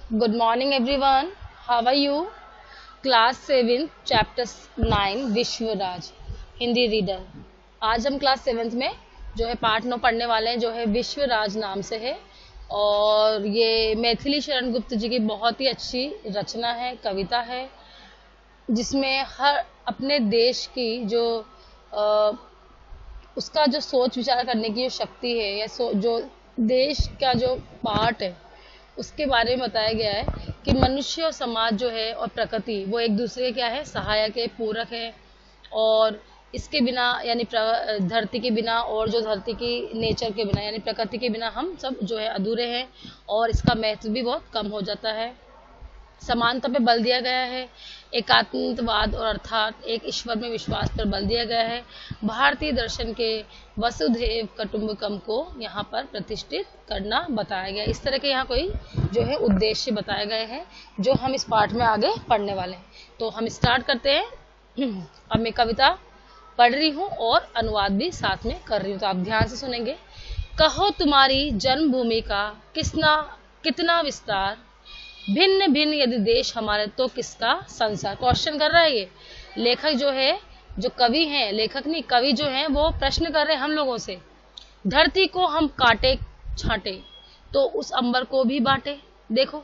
Good morning, everyone. How are you? Class 7, Chapter 9, Vishwaraj Hindi reader. आज हम class 7th में जो है पाठ 9 पढ़ने वाले हैं, जो है विश्वराज नाम से है। और ये मैथिली शरण गुप्त जी की बहुत ही अच्छी रचना है, कविता है, जिसमें हर अपने देश की जो उसका जो सोच विचार करने की जो शक्ति है, या जो देश का जो पार्ट है उसके बारे में बताया गया है कि मनुष्य और समाज जो है और प्रकृति वो एक दूसरे के क्या है, सहायक है, पूरक है। और इसके बिना यानी धरती के बिना और जो धरती की नेचर के बिना यानी प्रकृति के बिना हम सब जो है अधूरे हैं, और इसका महत्व भी बहुत कम हो जाता है। समानता पे बल दिया गया है, एकात्मवाद और अर्थात एक ईश्वर में विश्वास पर बल दिया गया है। भारतीय दर्शन के वसुधैव कुटुंबकम को यहाँ पर प्रतिष्ठित करना बताया गया। इस तरह के यहाँ कोई जो है उद्देश्य बताए गए हैं जो हम इस पाठ में आगे पढ़ने वाले हैं। तो हम स्टार्ट करते हैं। अब मैं कविता पढ़ रही हूँ और अनुवाद भी साथ में कर रही हूँ, तो आप ध्यान से सुनेंगे। कहो तुम्हारी जन्मभूमि का कितना विस्तार, भिन्न भिन्न यदि देश हमारे तो किसका संसार। क्वेश्चन कर रहा है ये लेखक जो है, जो कवि हैं, लेखक नहीं कवि जो हैं, वो प्रश्न कर रहे हैं हम लोगों से। धरती को हम काटे छाटे तो उस अंबर को भी बांटे। देखो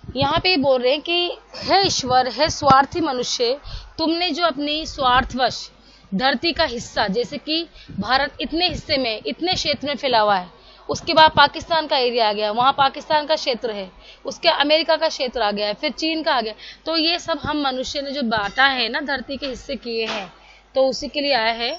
यहाँ पे बोल रहे हैं कि हे ईश्वर, हे स्वार्थी मनुष्य, तुमने जो अपनी स्वार्थवश धरती का हिस्सा, जैसे कि भारत इतने हिस्से में इतने क्षेत्र में फैला हुआ है, उसके बाद पाकिस्तान का एरिया आ गया, वहाँ पाकिस्तान का क्षेत्र है, उसके अमेरिका का क्षेत्र आ गया, फिर चीन का आ गया। तो ये सब हम मनुष्य ने जो बांटा है ना, धरती के हिस्से किए हैं, तो उसी के लिए आया है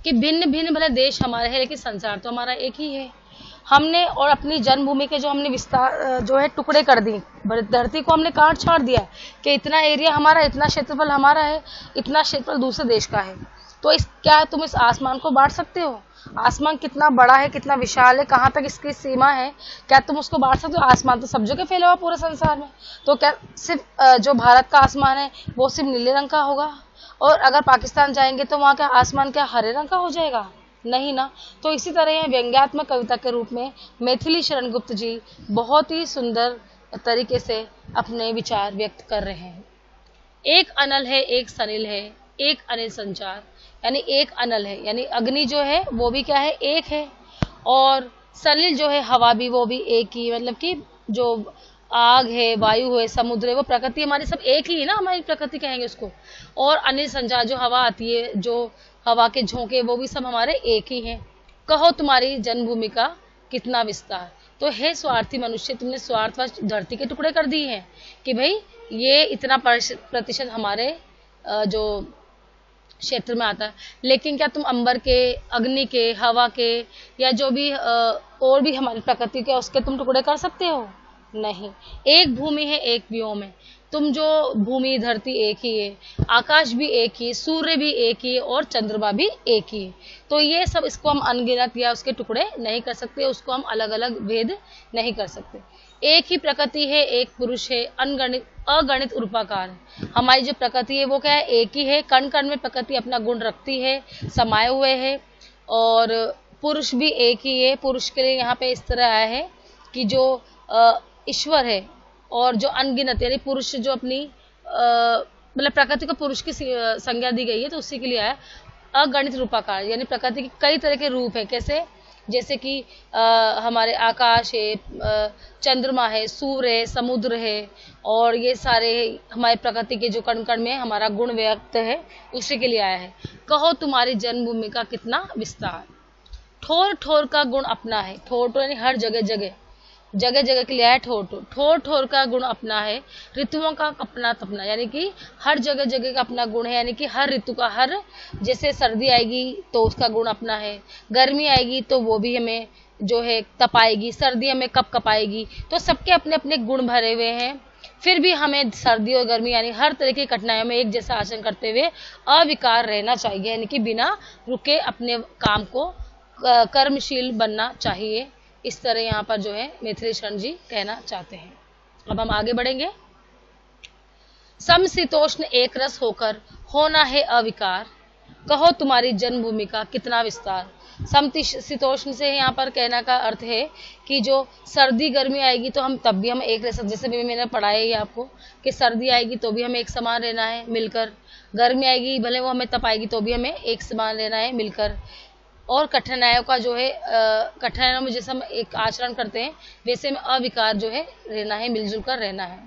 कि भिन्न भिन्न भले देश हमारे हैं लेकिन संसार तो हमारा एक ही है। हमने और अपनी जन्मभूमि के जो हमने विस्तार जो है टुकड़े कर दी, धरती को हमने काट छाड़ दिया कि इतना एरिया हमारा, इतना क्षेत्रफल हमारा है, इतना क्षेत्रफल दूसरे देश का है। तो क्या तुम इस आसमान को बांट सकते हो? आसमान कितना बड़ा है, कितना विशाल है, कहाँ तक इसकी सीमा है, क्या तुम उसको बांट सकते हो? आसमान तो सब जगह फैला हुआ पूरे संसार में। तो क्या सिर्फ जो भारत का आसमान है वो सिर्फ नीले रंग का होगा, और अगर पाकिस्तान जाएंगे तो वहाँ का आसमान क्या हरे रंग का हो जाएगा? नहीं ना। तो इसी तरह यह व्यंग्यात्मक कविता के रूप में मैथिली शरण गुप्त जी बहुत ही सुंदर तरीके से अपने विचार व्यक्त कर रहे हैं। एक अनल है, एक सनिल है, एक अनिल संचार, यानी एक अनल है यानी अग्नि जो है वो भी क्या है, एक है, और सनिल जो है हवा भी, वो भी एक ही, मतलब कि जो आग है, वायु है, समुद्र है, वो प्रकृति हमारी सब एक ही है ना, हमारी प्रकृति कहेंगे उसको। और अनिल संचार जो हवा आती है, जो हवा के झोंके, वो भी सब हमारे एक ही हैं। कहो तुम्हारी जन्मभूमि का कितना विस्तार। तो हे स्वार्थी मनुष्य, तुमने स्वार्थवश धरती के टुकड़े कर दिए हैं कि भाई ये इतना प्रतिशत हमारे जो क्षेत्र में आता है, लेकिन क्या तुम अंबर के, अग्नि के, हवा के, या जो भी और भी हमारी प्रकृति के, उसके तुम टुकड़े कर सकते हो? नहीं। एक भूमि है, एक व्योम है। तुम जो भूमि धरती एक ही है, आकाश भी एक ही, सूर्य भी एक ही, और चंद्रमा भी एक ही है। तो ये सब, इसको हम अनगिनत या उसके टुकड़े नहीं कर सकते, उसको हम अलग अलग भेद नहीं कर सकते। एक ही प्रकृति है, एक पुरुष है, अगणित उरूपाकार है। हमारी जो प्रकृति है वो क्या है, एक ही है, कण कण में प्रकृति अपना गुण रखती है, समाये हुए है। और पुरुष भी एक ही है। पुरुष के लिए यहाँ पे इस तरह आया है कि जो ईश्वर है, और जो अनगिनत यानी पुरुष जो अपनी मतलब प्रकृति को पुरुष की संज्ञा दी गई है, तो उसी के लिए आया अगणित रूपाकार, यानी प्रकृति के कई तरह के रूप है। कैसे? जैसे कि हमारे आकाश है, चंद्रमा है, सूर्य है, समुद्र है, और ये सारे हमारे प्रकृति के जो कण कण में हमारा गुण व्यक्त है, उसी के लिए आया है। कहो तुम्हारी जन्मभूमि का कितना विस्तार। ठोर ठोर का गुण अपना है। ठोर ठोर यानी हर जगह जगह, जगह जगह के लिए है ठोर ठोर। ठोर ठोर का गुण अपना है, ऋतुओं का अपना तपना, यानी कि हर जगह जगह का अपना गुण है, यानी कि हर ऋतु का, हर जैसे सर्दी आएगी तो उसका गुण अपना है, गर्मी आएगी तो वो भी हमें जो है तपाएगी, सर्दी हमें कप कपाएगी। तो सबके अपने अपने गुण भरे हुए हैं। फिर भी हमें सर्दी और गर्मी यानी हर तरह की कठिनाइयों में एक जैसा आचरण करते हुए अविकार रहना चाहिए, यानी कि बिना रुके अपने काम को कर्मशील बनना चाहिए। इस तरह यहाँ पर जो है मैथिली शरण जी कहना चाहते हैं। अब हम आगे बढ़ेंगे। समशीतोष्ण एक रस होकर होना है अविकार, कहो तुम्हारी जन्मभूमि का कितना विस्तार। समशीतोष्ण से यहाँ पर कहना का अर्थ है कि जो सर्दी गर्मी आएगी तो हम तब भी हम एक रह सकते, जैसे भी मैंने पढ़ाया है आपको कि सर्दी आएगी तो भी हमें एक समान रहना है मिलकर, गर्मी आएगी भले वो हमें तप आएगी तो भी हमें एक समान रहना है मिलकर, और कठिनाइयों का जो है कठिनाइयों में जैसे हम एक आचरण करते हैं वैसे में अविकार जो है रहना है, मिलजुल कर रहना है।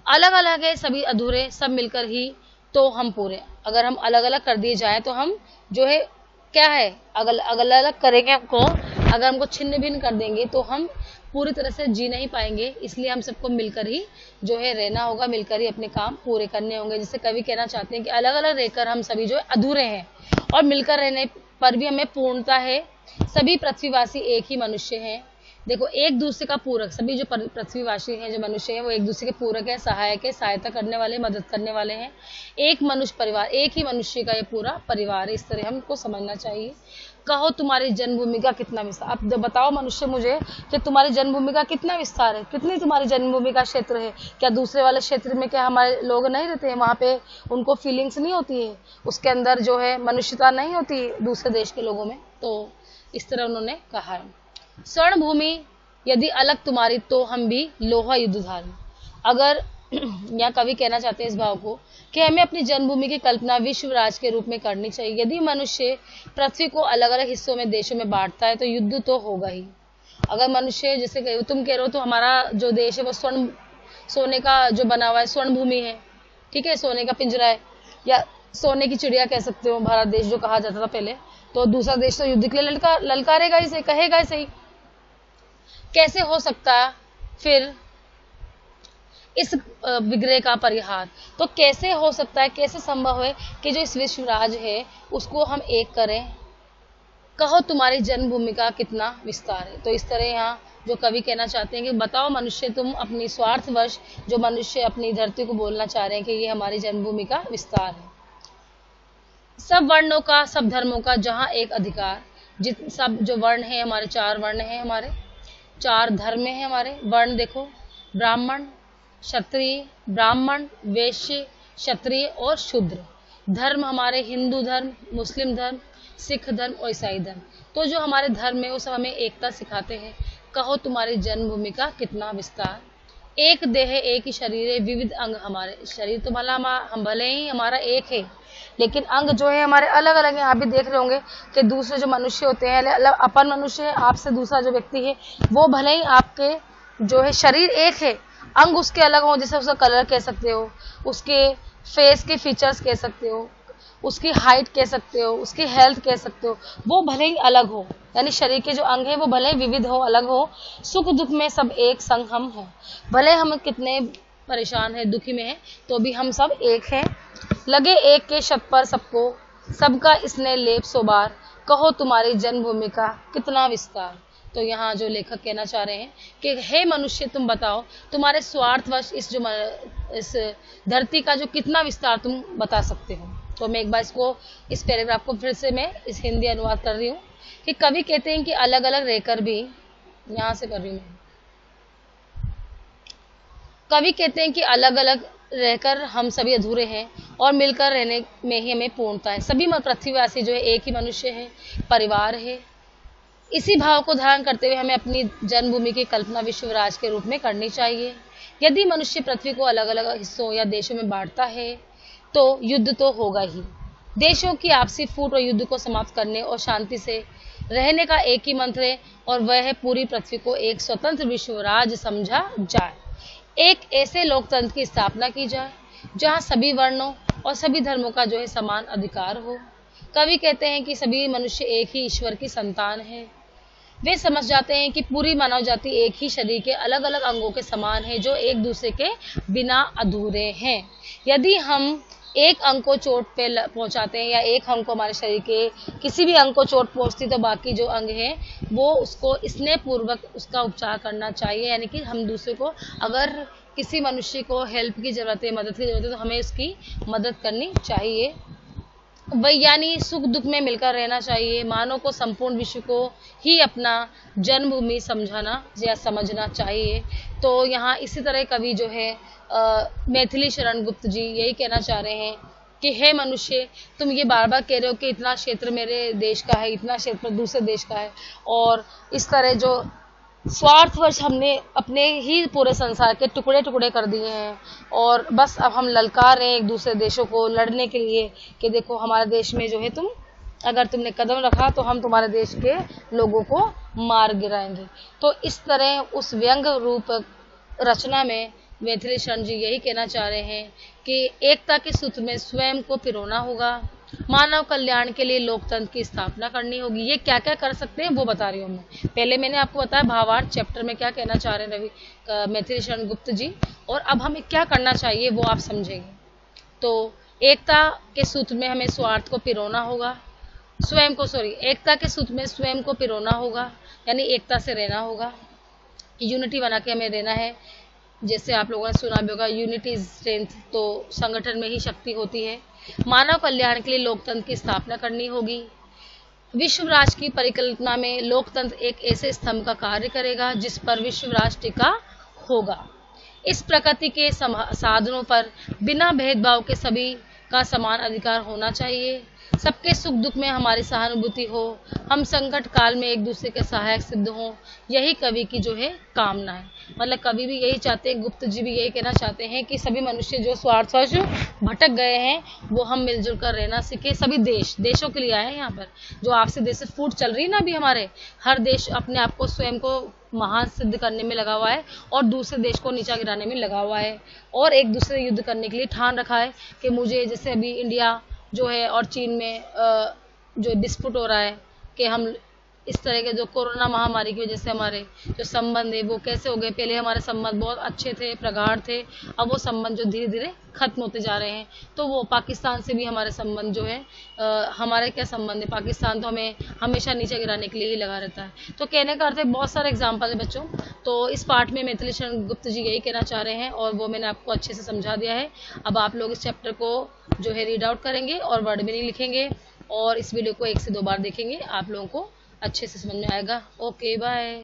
अलग अलग है सभी अधूरे, सब मिलकर ही तो हम पूरे। अगर हम अलग अलग कर दिए जाए तो हम जो है क्या है, अलग अलग करेंगे हमको, अगर हमको छिन्न भिन्न कर देंगे तो हम पूरी तरह से जी नहीं पाएंगे। इसलिए हम सबको मिलकर ही जो है रहना होगा, मिलकर ही अपने काम पूरे करने होंगे। जैसे कवि कहना चाहते हैं कि अलग अलग रहकर हम सभी जो है अधूरे हैं और मिलकर रहने पर भी हमें पूर्णता है। सभी पृथ्वीवासी एक ही मनुष्य हैं। देखो एक दूसरे का पूरक, सभी जो पृथ्वीवासी हैं जो मनुष्य हैं वो एक दूसरे के पूरक है, सहायक है, सहायता करने वाले, मदद करने वाले हैं। एक मनुष्य परिवार, एक ही मनुष्य का ये पूरा परिवार है, इस तरह हमको समझना चाहिए। कहो तुम्हारी जन्मभूमि का कितना विस्तार। अब बताओ मनुष्य मुझे कि तुम्हारी जन्मभूमि का कितना विस्तार है, कितनी तुम्हारी जन्मभूमि का क्षेत्र है। क्या दूसरे वाले क्षेत्र में क्या हमारे लोग नहीं रहते हैं, वहाँ पे उनको फीलिंग्स नहीं होती है, उसके अंदर जो है मनुष्यता नहीं होती दूसरे देश के लोगों में। तो इस तरह उन्होंने कहा है। स्वर्ण भूमि यदि अलग तुम्हारी तो हम भी लोहा युद्धधारी। अगर यहाँ कवि कहना चाहते हैं इस भाव को कि हमें अपनी जन्मभूमि की कल्पना विश्व राज के रूप में करनी चाहिए। यदि मनुष्य पृथ्वी को अलग अलग हिस्सों में देशों में बांटता है तो युद्ध तो होगा ही। अगर मनुष्य जैसे तुम कह रहे हो तो हमारा जो देश है वो सोने का जो बना हुआ है, स्वर्ण भूमि है, ठीक है, सोने का पिंजरा है या सोने की चिड़िया कह सकते हो भारत देश जो कहा जाता था पहले। तो दूसरा देश तो युद्ध के लिए ललकारेगा ही, कहेगा ही सही। कैसे हो सकता फिर इस विग्रह का परिहार। तो कैसे हो सकता है, कैसे संभव है कि जो इस विश्व राज है उसको हम एक करें। कहो तुम्हारी जन्मभूमि का कितना विस्तार है। तो इस तरह यहाँ जो कवि कहना चाहते हैं कि बताओ मनुष्य तुम अपनी स्वार्थवश जो मनुष्य अपनी धरती को बोलना चाह रहे हैं कि ये हमारी जन्मभूमि का विस्तार है। सब वर्णों का, सब धर्मों का जहाँ एक अधिकार। सब जो वर्ण है हमारे, 4 वर्ण है हमारे, 4 धर्म है हमारे। वर्ण देखो, ब्राह्मण, क्षत्रिय, ब्राह्मण, वैश्य, क्षत्रिय और शूद्र। धर्म हमारे हिंदू धर्म, मुस्लिम धर्म, सिख धर्म और ईसाई धर्म। तो जो हमारे धर्म है वो सब हमें एकता सिखाते हैं। कहो तुम्हारी जन्मभूमि का कितना विस्तार। एक देह है, एक ही शरीर है, विविध अंग हमारे। शरीर तो हम भले ही हमारा एक है लेकिन अंग जो है हमारे अलग अलग है। आप भी देख रहे होंगे कि दूसरे जो मनुष्य होते हैं, अपन मनुष्य है, आपसे दूसरा जो व्यक्ति है वो भले ही आपके जो है शरीर एक है, अंग उसके अलग हो। जैसे उसका कलर कह सकते हो, उसके फेस के फीचर्स कह सकते हो, उसकी हाइट कह सकते हो, उसकी हेल्थ कह सकते हो, वो भले ही अलग हो। यानी शरीर के जो अंग है वो भले ही विविध हो, अलग हो, सुख दुख में सब एक संग हम हो। भले हम कितने परेशान है, दुखी में है, तो भी हम सब एक हैं। लगे एक के शत पर सबको, सबका इसने लेप सोबार। कहो तुम्हारी जन्मभूमि का कितना विस्तार। तो यहाँ जो लेखक कहना चाह रहे हैं कि हे मनुष्य तुम बताओ तुम्हारे स्वार्थवश इस धरती का जो कितना विस्तार तुम बता सकते हो। तो मैं एक बार इस पैराग्राफ को फिर से मैं इस हिंदी अनुवाद कर रही हूँ कि कवि कहते हैं कि अलग अलग रहकर भी, यहाँ से कर रही हूँ, कवि कहते हैं कि अलग अलग रहकर हम सभी अधूरे हैं और मिलकर रहने में ही हमें पूर्णता है। सभी पृथ्वीवासी जो है एक ही मनुष्य है, परिवार है। इसी भाव को धारण करते हुए हमें अपनी जन्मभूमि की कल्पना विश्वराज के रूप में करनी चाहिए। यदि मनुष्य पृथ्वी को अलग अलग हिस्सों या देशों में बांटता है तो युद्ध तो होगा ही। देशों की आपसी फूट और युद्ध को समाप्त करने और शांति से रहने का एक ही मंत्र है और वह है पूरी पृथ्वी को एक स्वतंत्र विश्वराज समझा जाए। एक ऐसे लोकतंत्र की स्थापना की जाए जहां सभी वर्णों और सभी धर्मों का जो है समान अधिकार हो। कवि कहते हैं कि सभी मनुष्य एक ही ईश्वर की संतान है। वे समझ जाते हैं कि पूरी मानव जाति एक ही शरीर के अलग अलग अंगों के समान है जो एक दूसरे के बिना अधूरे हैं। यदि हम एक अंग को चोट पे पहुंचाते हैं या एक अंग को, हमारे शरीर के किसी भी अंग को चोट पहुंचती तो बाकी जो अंग है वो उसको स्नेह पूर्वक उसका उपचार करना चाहिए। यानी कि हम दूसरे को, अगर किसी मनुष्य को हेल्प की जरूरत है, मदद की जरूरत है, तो हमें उसकी मदद करनी चाहिए। यानी सुख दुख में मिलकर रहना चाहिए। मानव को संपूर्ण विश्व को ही अपना जन्मभूमि समझाना या समझना चाहिए। तो यहाँ इसी तरह कवि जो है मैथिली शरण गुप्त जी यही कहना चाह रहे हैं कि हे मनुष्य, तुम ये बार बार कह रहे हो कि इतना क्षेत्र मेरे देश का है, इतना क्षेत्र दूसरे देश का है, और इस तरह जो स्वार्थवश हमने अपने ही पूरे संसार के टुकड़े टुकड़े कर दिए हैं, और बस अब हम ललकार रहे हैं एक दूसरे देशों को लड़ने के लिए कि देखो हमारे देश में जो है अगर तुमने कदम रखा तो हम तुम्हारे देश के लोगों को मार गिराएंगे। तो इस तरह उस व्यंग रूप रचना में मैथिली शरण जी यही कहना चाह रहे हैं कि एकता के सूत्र में स्वयं को पिरोना होगा, मानव कल्याण के लिए लोकतंत्र की स्थापना करनी होगी। ये क्या क्या कर सकते हैं वो बता रही हूँ मैं। पहले मैंने आपको बताया भावार्थ चैप्टर में क्या कहना चाह रहे हैं मैथिली शरण गुप्त जी, और अब हमें क्या करना चाहिए वो आप समझेंगे। तो एकता के सूत्र में हमें स्वार्थ को पिरोना होगा, एकता के सूत्र में स्वयं को पिरोना होगा, यानी एकता से रहना होगा, यूनिटी बना के हमें रहना है। जैसे आप लोगों ने सुना भी होगा, यूनिटी इज स्ट्रेंथ, तो संगठन में ही शक्ति होती है। मानव कल्याण के लिए लोकतंत्र की स्थापना करनी होगी। विश्व राष्ट्र की परिकल्पना में लोकतंत्र एक ऐसे स्तंभ का कार्य करेगा जिस पर विश्व राष्ट्र टिका होगा। इस प्रकृति के साधनों पर बिना भेदभाव के सभी का समान अधिकार होना चाहिए। सबके सुख दुख में हमारी सहानुभूति हो, हम संकट काल में एक दूसरे के सहायक सिद्ध हों, यही कवि की जो है कामना है। मतलब कवि भी यही चाहते हैं, गुप्त जी भी यही कहना चाहते हैं कि सभी मनुष्य जो स्वार्थवश भटक गए हैं वो हम मिलजुल कर रहना सीखे। सभी देशों के लिए आए हैं यहाँ पर, जो आपसे देश से फूट चल रही है ना अभी हमारे, हर देश अपने आप को स्वयं को महान सिद्ध करने में लगा हुआ है और दूसरे देश को नीचा गिराने में लगा हुआ है, और एक दूसरे युद्ध करने के लिए ठान रखा है कि मुझे, जैसे अभी इंडिया जो है और चीन में जो डिस्प्यूट हो रहा है कि हम इस तरह के जो कोरोना महामारी की वजह से हमारे जो संबंध है वो कैसे हो गए। पहले हमारे संबंध बहुत अच्छे थे, प्रगाढ़ थे, अब वो संबंध जो धीरे धीरे खत्म होते जा रहे हैं। तो वो पाकिस्तान से भी हमारे संबंध जो है, हमारे क्या संबंध है, पाकिस्तान तो हमें हमेशा नीचे गिराने के लिए ही लगा रहता है। तो कहने का अर्थ है, बहुत सारे एग्जाम्पल है बच्चों। तो इस पार्ट में मैथिली शरण गुप्त जी यही कहना चाह रहे हैं और वो मैंने आपको अच्छे से समझा दिया है। अब आप लोग इस चैप्टर को जो है रीड आउट करेंगे और वर्ड मीनिंग लिखेंगे, और इस वीडियो को 1 से 2 बार देखेंगे, आप लोगों को अच्छे से समझ में आएगा। Okay, bye.